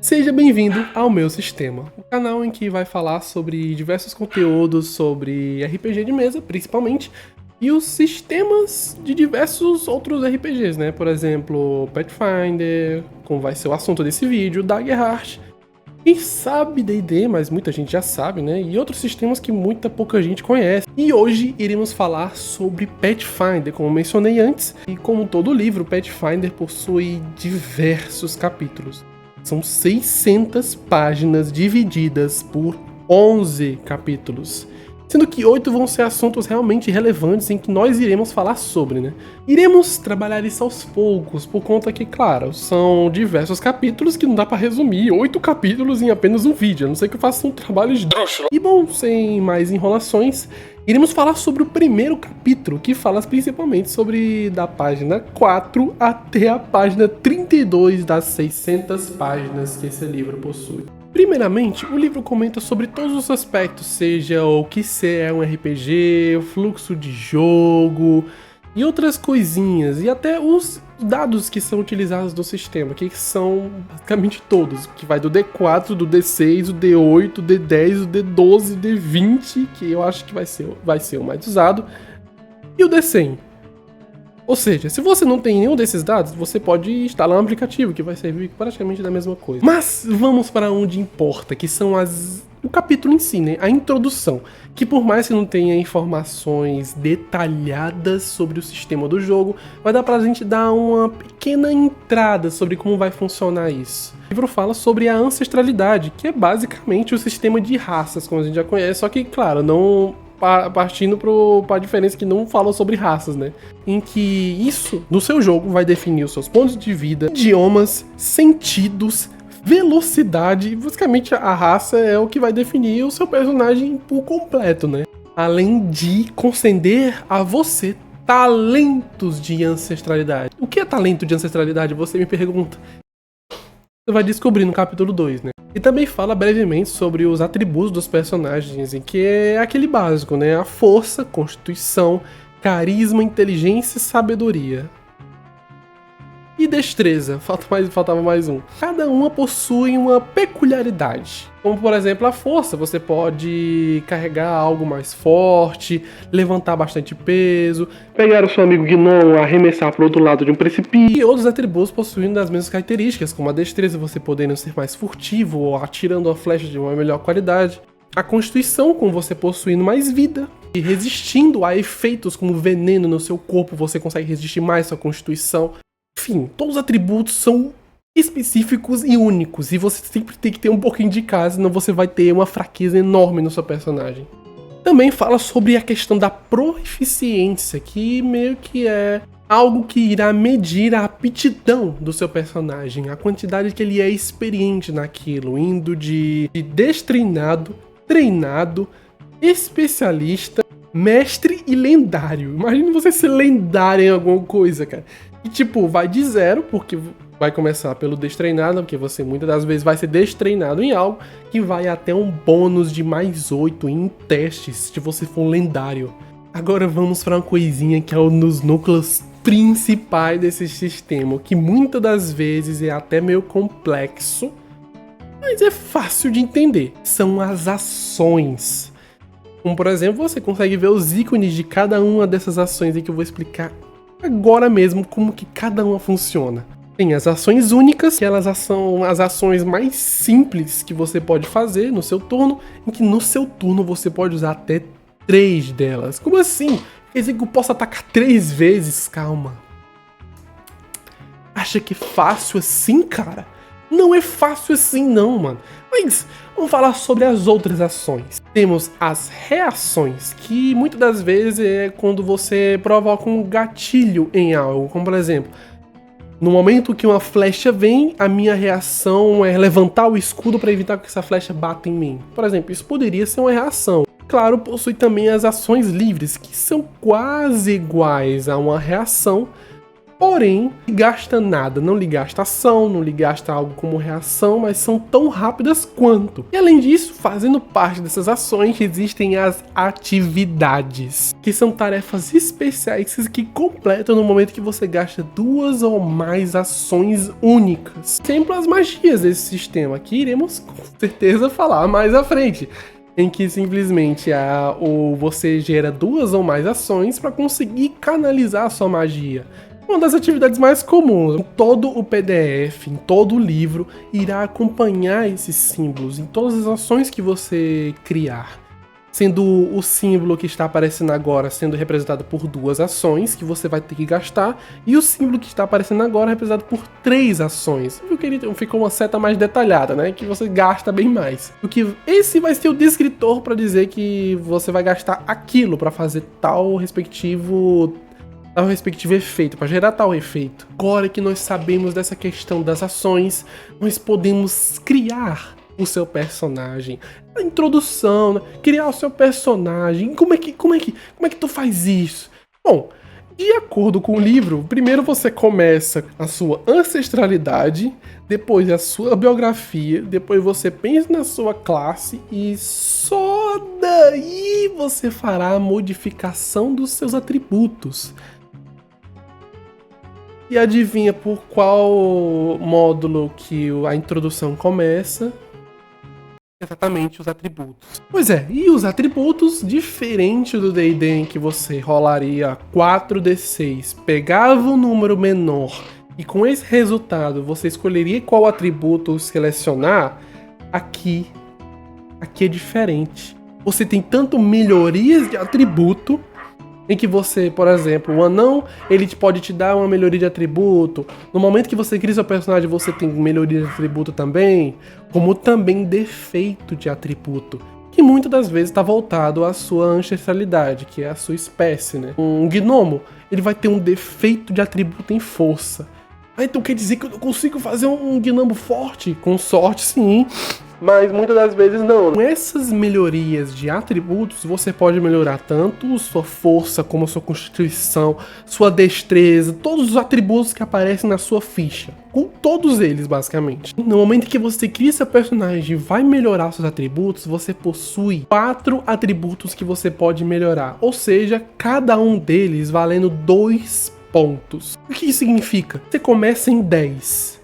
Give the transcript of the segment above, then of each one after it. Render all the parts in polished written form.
Seja bem-vindo ao meu sistema, o canal em que vai falar sobre diversos conteúdos sobre RPG de mesa, principalmente, e os sistemas de diversos outros RPGs, né? Por exemplo, Pathfinder, como vai ser o assunto desse vídeo, Daggerheart, quem sabe D&D, mas muita gente já sabe, né? E outros sistemas que muita pouca gente conhece. E hoje iremos falar sobre Pathfinder, como mencionei antes, e como todo livro, Pathfinder possui diversos capítulos. São 600 páginas divididas por 11 capítulos, sendo que 8 vão ser assuntos realmente relevantes em que nós iremos falar sobre, né? Iremos trabalhar isso aos poucos, por conta que, claro, são diversos capítulos que não dá pra resumir 8 capítulos em apenas um vídeo, a não ser que eu faça um trabalho esdrúxulo. E bom, sem mais enrolações, iremos falar sobre o primeiro capítulo, que fala principalmente sobre da página 4 até a página 32 das 600 páginas que esse livro possui. Primeiramente, o livro comenta sobre todos os aspectos, seja o que é um RPG, o fluxo de jogo e outras coisinhas, e até os dados que são utilizados no sistema, que são basicamente todos, que vai do D4, do D6, o D8, o D10, o D12, o D20, que eu acho que vai ser o mais usado, e o D100. Ou seja, se você não tem nenhum desses dados, você pode instalar um aplicativo que vai servir praticamente da mesma coisa. Mas vamos para onde importa, que são o capítulo em si, né? A introdução, que por mais que não tenha informações detalhadas sobre o sistema do jogo, vai dar pra gente dar uma pequena entrada sobre como vai funcionar isso. O livro fala sobre a ancestralidade, que é basicamente o sistema de raças, como a gente já conhece, só que, claro, não partindo para a diferença que não falam sobre raças, né? Em que isso, no seu jogo, vai definir os seus pontos de vida, idiomas, sentidos, velocidade. Basicamente, a raça é o que vai definir o seu personagem por completo, né? Além de conceder a você talentos de ancestralidade. O que é talento de ancestralidade? Você me pergunta. Você vai descobrir no capítulo 2, né? E também fala brevemente sobre os atributos dos personagens, em que é aquele básico, né? A força, constituição, carisma, inteligência e sabedoria. E destreza, faltava mais um. Cada uma possui uma peculiaridade. Como, por exemplo, a força. Você pode carregar algo mais forte, levantar bastante peso, pegar o seu amigo Gnom, arremessar para o outro lado de um precipício. E outros atributos possuindo as mesmas características, como a destreza, você podendo ser mais furtivo ou atirando a flecha de uma melhor qualidade. A constituição, com você possuindo mais vida. E resistindo a efeitos como veneno no seu corpo, você consegue resistir mais à sua constituição. Enfim, todos os atributos são específicos e únicos, e você sempre tem que ter um pouquinho de casa, senão você vai ter uma fraqueza enorme no seu personagem. Também fala sobre a questão da proficiência, que meio que é algo que irá medir a aptidão do seu personagem, a quantidade que ele é experiente naquilo, indo de destreinado, treinado, especialista, mestre e lendário. Imagina você ser lendário em alguma coisa, cara. E tipo, vai de 0, porque vai começar pelo destreinado, porque você muitas das vezes vai ser destreinado em algo, que vai até um bônus de mais 8 em testes, se você for um lendário. Agora vamos para uma coisinha que é um dos núcleos principais desse sistema, que muitas das vezes é até meio complexo, mas é fácil de entender. São as ações. Como por exemplo, você consegue ver os ícones de cada uma dessas ações em que eu vou explicar agora mesmo como que cada uma funciona. Tem as ações únicas, que elas são as ações mais simples que você pode fazer no seu turno, em que no seu turno você pode usar até 3 delas. Como assim? Quer dizer que eu posso atacar 3 vezes? Calma. Acha que é fácil assim, cara? Não é fácil assim não, mano. Mas vamos falar sobre as outras ações. Temos as reações, que muitas das vezes é quando você provoca um gatilho em algo. Como por exemplo, no momento que uma flecha vem, a minha reação é levantar o escudo para evitar que essa flecha bata em mim. Por exemplo, isso poderia ser uma reação. Claro, possui também as ações livres, que são quase iguais a uma reação, porém, não gasta nada, não lhe gasta ação, não lhe gasta algo como reação, mas são tão rápidas quanto. E além disso, fazendo parte dessas ações, existem as atividades, que são tarefas especiais que completam no momento que você gasta 2 ou mais ações únicas. Sempre as magias desse sistema, que iremos com certeza falar mais à frente, em que simplesmente você gera 2 ou mais ações para conseguir canalizar a sua magia. Uma das atividades mais comuns, em todo o PDF, em todo o livro, irá acompanhar esses símbolos em todas as ações que você criar. Sendo o símbolo que está aparecendo agora sendo representado por 2 ações que você vai ter que gastar, e o símbolo que está aparecendo agora representado por 3 ações. Viu que ele ficou uma seta mais detalhada, né? Que você gasta bem mais. Porque esse vai ser o descritor para dizer que você vai gastar aquilo para fazer tal respectivo efeito, para gerar tal efeito. Agora que nós sabemos dessa questão das ações, nós podemos criar o seu personagem. A introdução, né? Criar o seu personagem. Como é que tu faz isso? Bom, de acordo com o livro, primeiro você começa a sua ancestralidade, depois a sua biografia, depois você pensa na sua classe e só daí você fará a modificação dos seus atributos. E adivinha por qual módulo que a introdução começa? Exatamente, os atributos. Pois é, e os atributos, diferente do D&D em que você rolaria 4d6, pegava um número menor e com esse resultado você escolheria qual atributo selecionar, aqui é diferente. Você tem tanto melhorias de atributo, em que você, por exemplo, o anão, ele pode te dar uma melhoria de atributo. No momento que você cria seu personagem, você tem melhoria de atributo também, como também defeito de atributo, que muitas das vezes está voltado à sua ancestralidade, que é a sua espécie, né? Um gnomo, ele vai ter um defeito de atributo em força. Ah, então quer dizer que eu não consigo fazer um gnomo forte? Com sorte, sim. Mas muitas das vezes não. Com essas melhorias de atributos, você pode melhorar tanto sua força, como sua constituição, sua destreza, todos os atributos que aparecem na sua ficha. Com todos eles, basicamente. No momento que você cria seu personagem e vai melhorar seus atributos, você possui 4 atributos que você pode melhorar. Ou seja, cada um deles valendo 2 pontos. O que isso significa? Você começa em 10.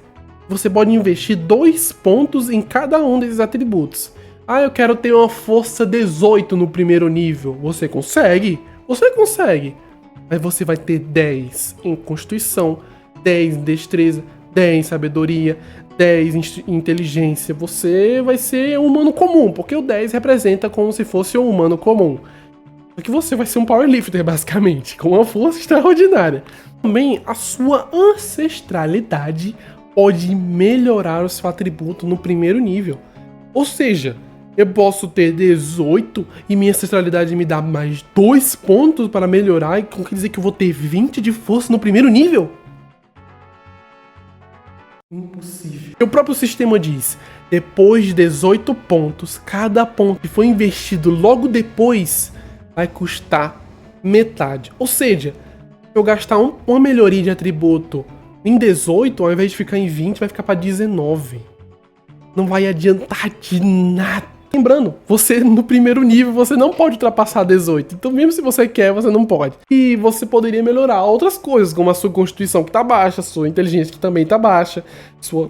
Você pode investir 2 pontos em cada um desses atributos. Ah, eu quero ter uma força 18 no primeiro nível. Você consegue? Você consegue. Mas você vai ter 10 em Constituição, 10 em Destreza, 10 em Sabedoria, 10 em Inteligência. Você vai ser um humano comum, porque o 10 representa como se fosse um humano comum. Só que você vai ser um powerlifter, basicamente, com uma força extraordinária. Também a sua ancestralidade pode melhorar o seu atributo no primeiro nível. Ou seja, eu posso ter 18 e minha ancestralidade me dá mais 2 pontos para melhorar, e quer dizer que eu vou ter 20 de força no primeiro nível? Impossível. O próprio sistema diz, depois de 18 pontos, cada ponto que foi investido logo depois vai custar metade. Ou seja, se eu gastar uma melhoria de atributo em 18, ao invés de ficar em 20, vai ficar para 19. Não vai adiantar de nada. Lembrando, você no primeiro nível, você não pode ultrapassar 18. Então mesmo se você quer, você não pode. E você poderia melhorar outras coisas, como a sua constituição que tá baixa, a sua inteligência que também tá baixa, sua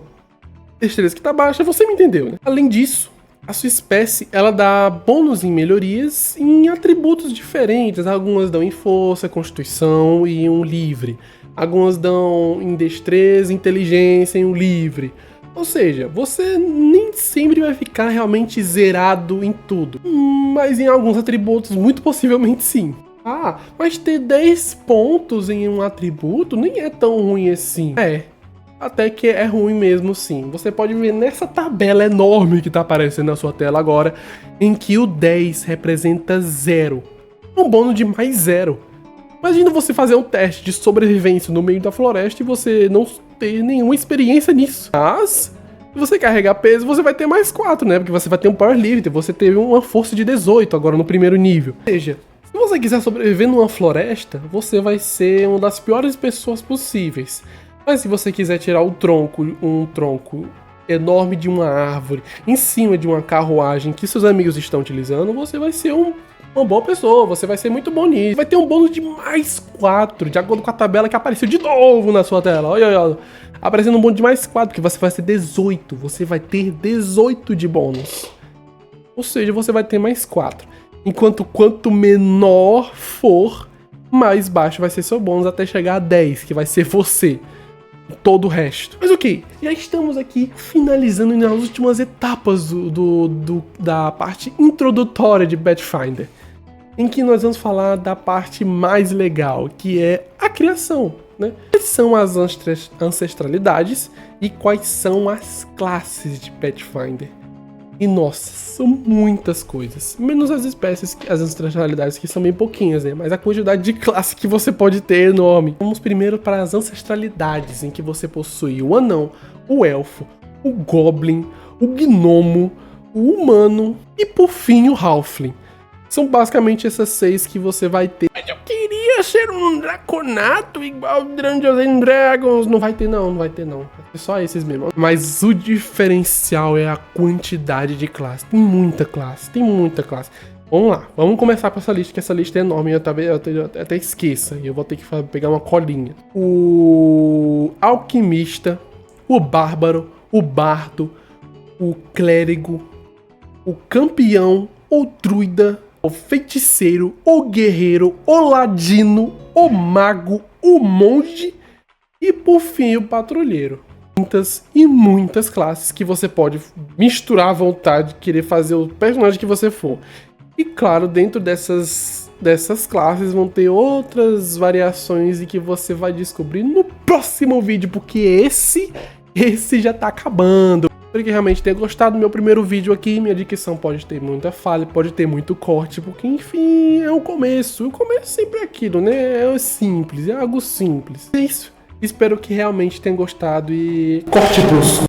destreza que tá baixa, você me entendeu, né? Além disso, a sua espécie, ela dá bônus em melhorias em atributos diferentes. Algumas dão em força, constituição e um livre. Algumas dão em destreza, inteligência e um livre. Ou seja, você nem sempre vai ficar realmente zerado em tudo. Mas em alguns atributos, muito possivelmente sim. Ah, mas ter 10 pontos em um atributo nem é tão ruim assim. É, até que é ruim mesmo sim. Você pode ver nessa tabela enorme que está aparecendo na sua tela agora, em que o 10 representa 0. Um bônus de mais 0. Imagina você fazer um teste de sobrevivência no meio da floresta e você não ter nenhuma experiência nisso. Mas, se você carregar peso, você vai ter mais 4, né? Porque você vai ter um power lifter, você teve uma força de 18 agora no primeiro nível. Ou seja, se você quiser sobreviver numa floresta, você vai ser uma das piores pessoas possíveis. Mas se você quiser tirar um tronco enorme de uma árvore, em cima de uma carruagem que seus amigos estão utilizando, você vai ser uma boa pessoa, você vai ser muito bom nisso. Vai ter um bônus de mais 4, de acordo com a tabela que apareceu de novo na sua tela. Olha, aparecendo um bônus de mais 4, que você vai ter 18. Você vai ter 18 de bônus. Ou seja, você vai ter mais 4. Enquanto quanto menor for, mais baixo vai ser seu bônus até chegar a 10, que vai ser você. Todo o resto. Mas ok, já estamos aqui finalizando nas últimas etapas da parte introdutória de Pathfinder, em que nós vamos falar da parte mais legal, que é a criação, né? Quais são as ancestralidades e quais são as classes de Pathfinder? E nossa, são muitas coisas. Menos as espécies, as ancestralidades, que são bem pouquinhas, né? Mas a quantidade de classe que você pode ter é enorme. Vamos primeiro para as ancestralidades, em que você possui o anão, o elfo, o goblin, o gnomo, o humano e por fim o halfling. São basicamente essas 6 que você vai ter. Mas eu queria ser um draconato igual Dungeons and Dragons. Não vai ter não. É só esses mesmo. Mas o diferencial é a quantidade de classe. Tem muita classe. Vamos lá, vamos começar com essa lista, que essa lista é enorme. Eu até esqueça. E eu vou ter que pegar uma colinha. O alquimista, o bárbaro, o bardo, o clérigo, o campeão, o druida, o feiticeiro, o guerreiro, o ladino, o mago, o monge e por fim o patrulheiro. Muitas classes que você pode misturar à vontade, querer fazer o personagem que você for. E claro, dentro dessas classes vão ter outras variações e que você vai descobrir no próximo vídeo, porque esse já tá acabando. Espero que realmente tenha gostado do meu primeiro vídeo aqui. Minha dicção pode ter muita falha, pode ter muito corte, porque enfim, é o começo. O começo sempre é aquilo, né? É simples, é algo simples. É isso. Espero que realmente tenham gostado e corte brusco.